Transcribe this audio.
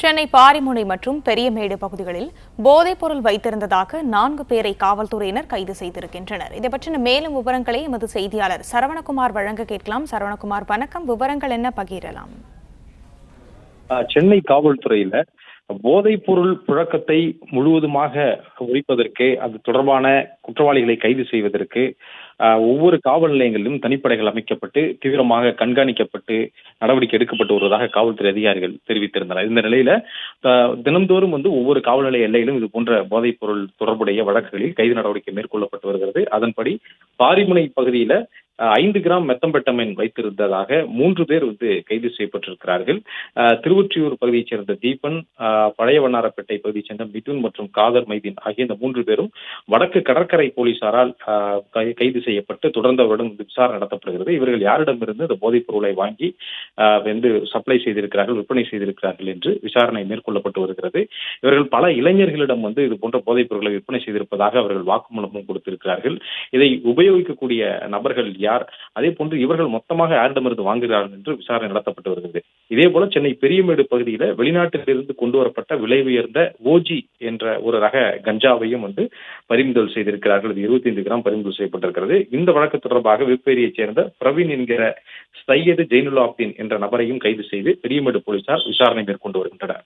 சென்னை பாரிமுனை மற்றும் பெரியமேடு பகுதிகளில் போதைப் பொருள் வைத்திருந்ததாக 4 பேரை காவல்துறையினர் கைது செய்திருக்கின்றனர். இதை பற்றின மேலும் விவரங்களை எமது செய்தியாளர் சரவணகுமார் வழங்க கேட்கலாம். சரவணகுமார், வணக்கம். விவரங்கள் என்ன பகிரலாம்? சென்னை காவல்துறையில போதைப் பொருள் புழக்கத்தை முழுவதுமாக ஒழிப்பதற்கு, அது தொடர்பான குற்றவாளிகளை கைது செய்வதற்கு ஒவ்வொரு காவல் நிலையங்களிலும் தனிப்படைகள் அமைக்கப்பட்டு தீவிரமாக கண்காணிக்கப்பட்டு நடவடிக்கை எடுக்கப்பட்டு வருவதாக காவல்துறை அதிகாரிகள் தெரிவித்திருந்தனர். இந்த நிலையில தினந்தோறும் ஒவ்வொரு காவல் நிலைய எல்லையிலும் இது போன்ற போதைப் பொருள் தொடர்புடைய வழக்குகளில் கைது நடவடிக்கை மேற்கொள்ளப்பட்டு வருகிறது. அதன்படி பாரிமுனை பகுதியில 5 கிராம் மெத்தம்பெட்டமைன் வைத்திருந்ததாக 3 பேர் கைது செய்யப்பட்டிருக்கிறார்கள். திருவொற்றியூர் பகுதியைச் சேர்ந்த தீபன், பழைய வண்ணாரப்பேட்டை பகுதியைச் சேர்ந்த மிதுன் மற்றும் காதர் மைதீன் ஆகிய இந்த 3 பேரும் வடக்கு கடற்கரை போலீசாரால் கைது செய்யப்பட்டு தொடர்ந்து அவரிடம் விசாரணை நடத்தப்படுகிறது. இவர்கள் யாரிடமிருந்து இந்த போதைப் பொருளை வாங்கி சப்ளை செய்திருக்கிறார்கள், விற்பனை செய்திருக்கிறார்கள் என்று விசாரணை மேற்கொள்ளப்பட்டு வருகிறது. இவர்கள் பல இளைஞர்களிடம் இது போன்ற போதைப் பொருட்களை விற்பனை செய்திருப்பதாக அவர்கள் வாக்குமூலமும் கொடுத்திருக்கிறார்கள். இதை உபயோகிக்கக்கூடிய நபர்கள் யார், அதே போன்று இவர்கள் மொத்தமாக யாரிடமிருந்து வாங்குகிறார்கள் என்று விசாரணை நடத்தப்பட்டு வருகிறது. இதே போல சென்னை பெரியமேடு பகுதியில வெளிநாட்டிலிருந்து கொண்டு வரப்பட்ட விலை உயர்ந்த ஓஜி என்ற ஒரு ரக கஞ்சாவையும் பறிமுதல் செய்திருக்கிறார்கள். 25 கிராம் பறிமுதல் செய்யப்பட்டிருக்கிறது. இந்த வழக்கு தொடர்பாக விப்பேரியைச் சேர்ந்த பிரவீன் என்கிற சையது ஜெயினுலாப்தீன் என்ற நபரையும் கைது செய்து பெரியமேடு போலீசார் விசாரணை மேற்கொண்டு வருகின்றனர்.